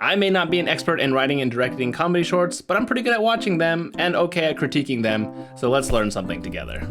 I may not be an expert in writing and directing comedy shorts, but I'm pretty good at watching them and okay at critiquing them, so let's learn something together.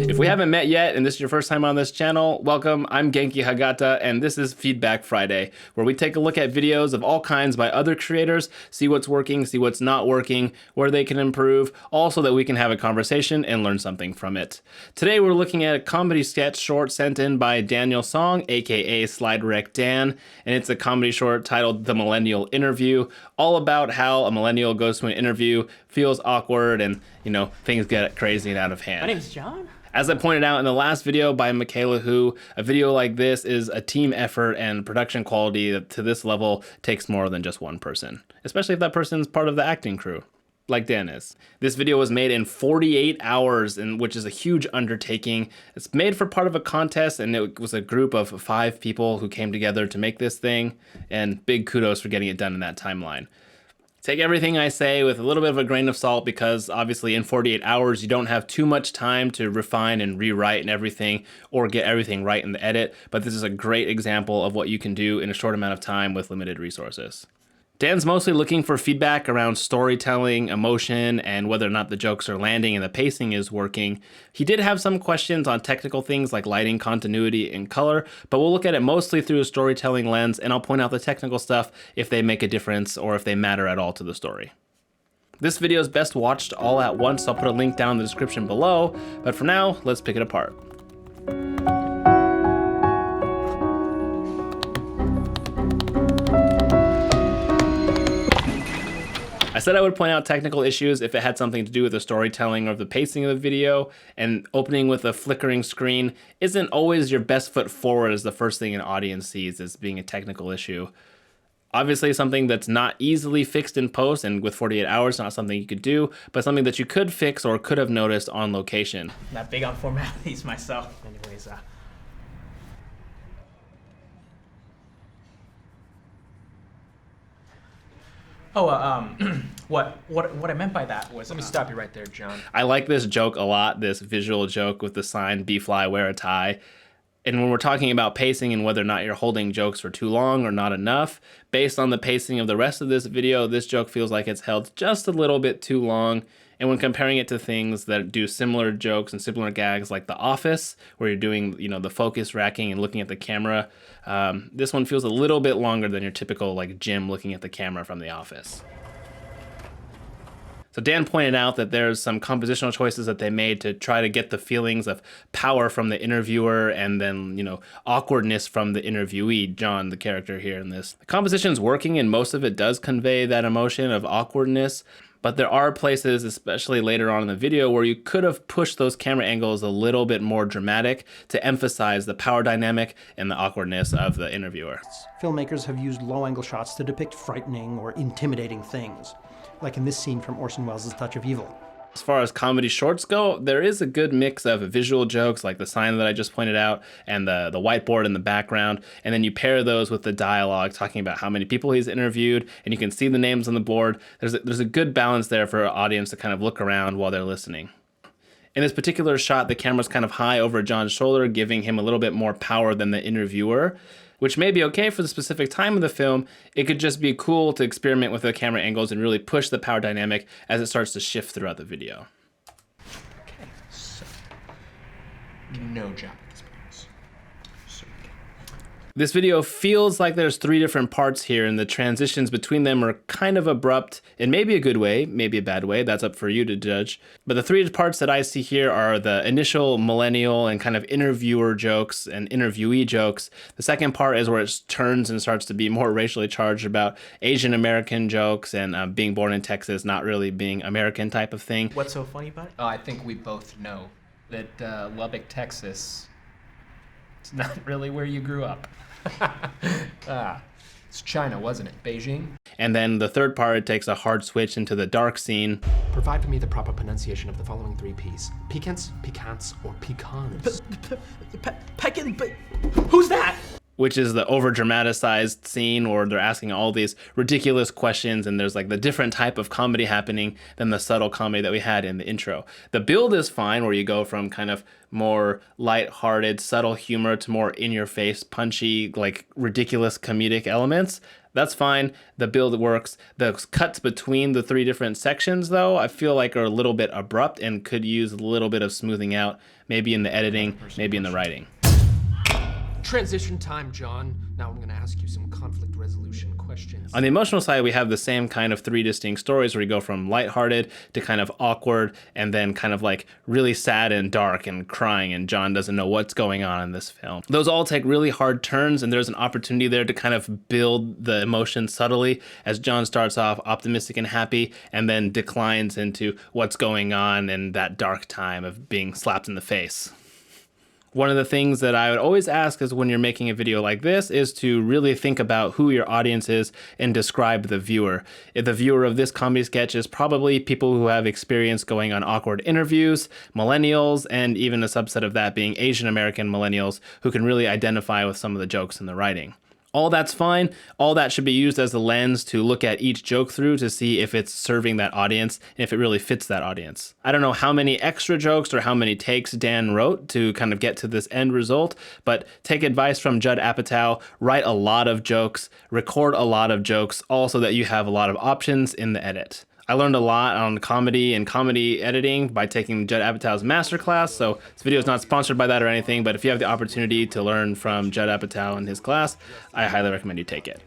If we haven't met yet and this is your first time on this channel, welcome. I'm Genki Hagata and this is Feedback Friday, where we take a look at videos of all kinds by other creators, see what's working, see what's not working, where they can improve, all so that we can have a conversation and learn something from it. Today we're looking at a comedy sketch short sent in by Daniel Song, aka SlideWreckDan, and it's a comedy short titled The Millennial Interview, all about how a millennial goes to an interview, feels awkward, and things get crazy and out of hand. My name's John. As I pointed out in the last video by Michaela Hu, a video like this is a team effort, and production quality to this level takes more than just one person, especially if that person's part of the acting crew, like Dan is. This video was made in 48 hours, which is a huge undertaking. It's made for part of a contest, and it was a group of 5 people who came together to make this thing, and big kudos for getting it done in that timeline. Take everything I say with a little bit of a grain of salt, because obviously in 48 hours you don't have too much time to refine and rewrite and everything, or get everything right in the edit, but this is a great example of what you can do in a short amount of time with limited resources. Dan's mostly looking for feedback around storytelling, emotion, and whether or not the jokes are landing and the pacing is working. He did have some questions on technical things like lighting, continuity, and color, but we'll look at it mostly through a storytelling lens, and I'll point out the technical stuff if they make a difference or if they matter at all to the story. This video is best watched all at once. I'll put a link down in the description below, but for now, let's pick it apart. I said I would point out technical issues if it had something to do with the storytelling or the pacing of the video, and opening with a flickering screen isn't always your best foot forward as the first thing an audience sees as being a technical issue. Obviously something that's not easily fixed in post, and with 48 hours, not something you could do, but something that you could fix or could have noticed on location. Not big on formalities myself. Anyways, what I meant by that was, let me stop you right there, John. I like this joke a lot, this visual joke with the sign, "Be fly, wear a tie." And when we're talking about pacing and whether or not you're holding jokes for too long or not enough, based on the pacing of the rest of this video, this joke feels like it's held just a little bit too long. And when comparing it to things that do similar jokes and similar gags like The Office, where you're doing, the focus racking and looking at the camera, this one feels a little bit longer than your typical like Jim looking at the camera from The Office. So Dan pointed out that there's some compositional choices that they made to try to get the feelings of power from the interviewer and then, awkwardness from the interviewee, John, the character here in this. The composition's working and most of it does convey that emotion of awkwardness, but there are places, especially later on in the video, where you could have pushed those camera angles a little bit more dramatic to emphasize the power dynamic and the awkwardness of the interviewer. Filmmakers have used low-angle shots to depict frightening or intimidating things, like in this scene from Orson Welles' Touch of Evil. As far as comedy shorts go, there is a good mix of visual jokes like the sign that I just pointed out and the whiteboard in the background, and then you pair those with the dialogue talking about how many people he's interviewed, and you can see the names on the board. There's a good balance there for an audience to kind of look around while they're listening. In this particular shot, the camera's kind of high over John's shoulder, giving him a little bit more power than the interviewer, which may be okay for the specific time of the film. It could just be cool to experiment with the camera angles and really push the power dynamic as it starts to shift throughout the video. Okay, so no job experience. This video feels like there's 3 different parts here, and the transitions between them are kind of abrupt in maybe a good way, maybe a bad way. That's up for you to judge. But the 3 parts that I see here are the initial millennial and kind of interviewer jokes and interviewee jokes. The second part is where it turns and starts to be more racially charged about Asian American jokes and being born in Texas, not really being American type of thing. What's so funny about it? I think we both know that Lubbock, Texas, it's not really where you grew up. It's China, wasn't it? Beijing? And then the third part, it takes a hard switch into the dark scene. Provide for me the proper pronunciation of the following 3 P's. Pecans, pecans, or pecans. Peckin', but who's that? which is the over dramatized scene or they're asking all these ridiculous questions and there's like the different type of comedy happening than the subtle comedy that we had in the intro. The build is fine, where you go from kind of more light-hearted, subtle humor to more in-your-face, punchy, like ridiculous comedic elements. That's fine. The build works. The cuts between the three different sections, though, I feel like are a little bit abrupt and could use a little bit of smoothing out, maybe in the editing, maybe in the writing. Transition time, John. Now I'm going to ask you some conflict resolution questions. On the emotional side, we have the same kind of three distinct stories where we go from lighthearted to kind of awkward and then kind of like really sad and dark and crying, and John doesn't know what's going on in this film. Those all take really hard turns, and there's an opportunity there to kind of build the emotion subtly as John starts off optimistic and happy and then declines into what's going on in that dark time of being slapped in the face. One of the things that I would always ask is when you're making a video like this is to really think about who your audience is and describe the viewer. If the viewer of this comedy sketch is probably people who have experience going on awkward interviews, millennials, and even a subset of that being Asian American millennials who can really identify with some of the jokes in the writing. All that's fine. All that should be used as a lens to look at each joke through to see if it's serving that audience and if it really fits that audience. I don't know how many extra jokes or how many takes Dan wrote to kind of get to this end result, but take advice from Judd Apatow, write a lot of jokes, record a lot of jokes, all so that you have a lot of options in the edit. I learned a lot on comedy and comedy editing by taking Judd Apatow's masterclass, so this video is not sponsored by that or anything, but if you have the opportunity to learn from Judd Apatow in his class, I highly recommend you take it.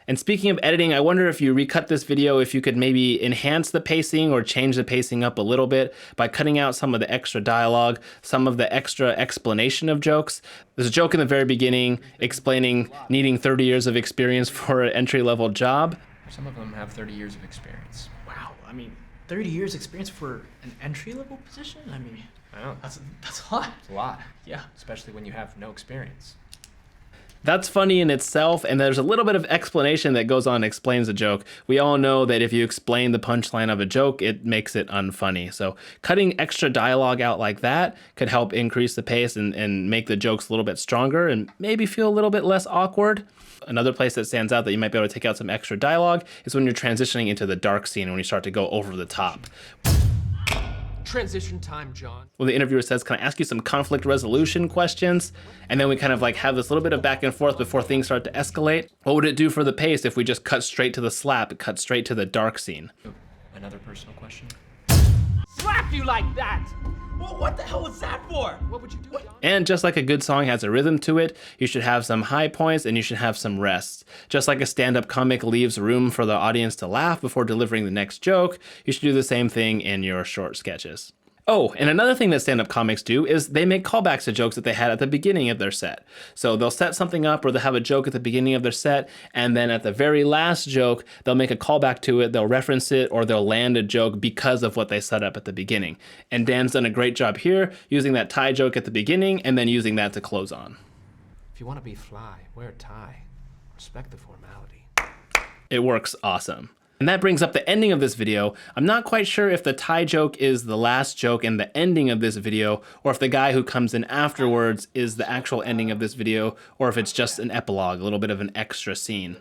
And speaking of editing, I wonder if you recut this video, if you could maybe enhance the pacing or change the pacing up a little bit by cutting out some of the extra dialogue, some of the extra explanation of jokes. There's a joke in the very beginning explaining needing 30 years of experience for an entry-level job. Some of them have 30 years of experience. Wow, I mean, 30 years experience for an entry-level position? I mean, I know. that's a lot. It's a lot. Yeah. Especially when you have no experience. That's funny in itself, and there's a little bit of explanation that goes on and explains the joke. We all know that if you explain the punchline of a joke, it makes it unfunny. So cutting extra dialogue out like that could help increase the pace and make the jokes a little bit stronger and maybe feel a little bit less awkward. Another place that stands out that you might be able to take out some extra dialogue is when you're transitioning into the dark scene, when you start to go over the top. Transition time, John. Well, the interviewer says, can I ask you some conflict resolution questions? And then we kind of like have this little bit of back and forth before things start to escalate. What would it do for the pace if we just cut straight to the slap, cut straight to the dark scene? Another personal question. Slap you like that! Well, what the hell was that for? What would you do, John? And just like a good song has a rhythm to it, you should have some high points and you should have some rests. Just like a stand-up comic leaves room for the audience to laugh before delivering the next joke, you should do the same thing in your short sketches. Oh, and another thing that stand-up comics do is they make callbacks to jokes that they had at the beginning of their set. So they'll set something up or they'll have a joke at the beginning of their set, and then at the very last joke, they'll make a callback to it, they'll reference it, or they'll land a joke because of what they set up at the beginning. And Dan's done a great job here, using that tie joke at the beginning and then using that to close on. If you want to be fly, wear a tie. Respect the formality. It works awesome. And that brings up the ending of this video. I'm not quite sure if the tie joke is the last joke and the ending of this video, or if the guy who comes in afterwards is the actual ending of this video, or if it's just an epilogue, a little bit of an extra scene.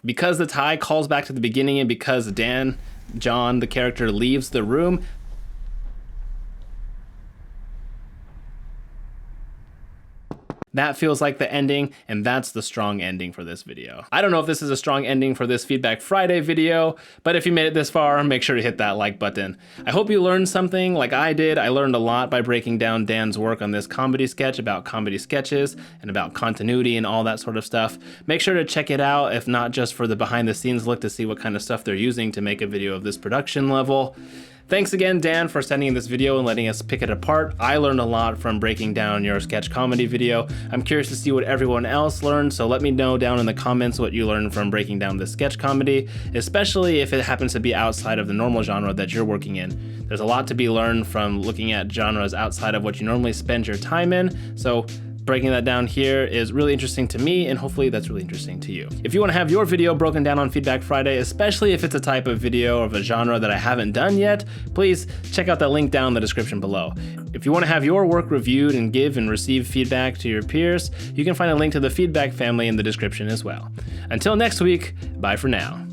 Because the tie calls back to the beginning and because John, the character, leaves the room, that feels like the ending, and that's the strong ending for this video. I don't know if this is a strong ending for this Feedback Friday video, but if you made it this far, make sure to hit that like button. I hope you learned something like I did. I learned a lot by breaking down Dan's work on this comedy sketch about comedy sketches and about continuity and all that sort of stuff. Make sure to check it out, if not just for the behind the scenes look to see what kind of stuff they're using to make a video of this production level. Thanks again, Dan, for sending this video and letting us pick it apart. I learned a lot from breaking down your sketch comedy video. I'm curious to see what everyone else learned, so let me know down in the comments what you learned from breaking down this sketch comedy, especially if it happens to be outside of the normal genre that you're working in. There's a lot to be learned from looking at genres outside of what you normally spend your time in, so breaking that down here is really interesting to me, and hopefully that's really interesting to you. If you want to have your video broken down on Feedback Friday, especially if it's a type of video of a genre that I haven't done yet, please check out that link down in the description below. If you want to have your work reviewed and give and receive feedback to your peers, you can find a link to the Feedback family in the description as well. Until next week, bye for now.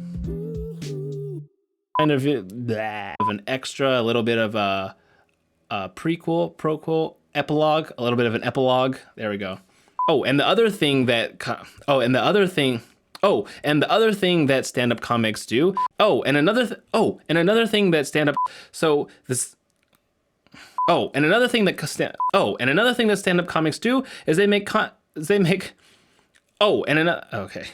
Kind of an extra, a little bit of a proquel, epilogue, a little bit of an epilogue. There we go. And the other thing that stand-up comics do. And another thing that stand-up comics do is they make okay.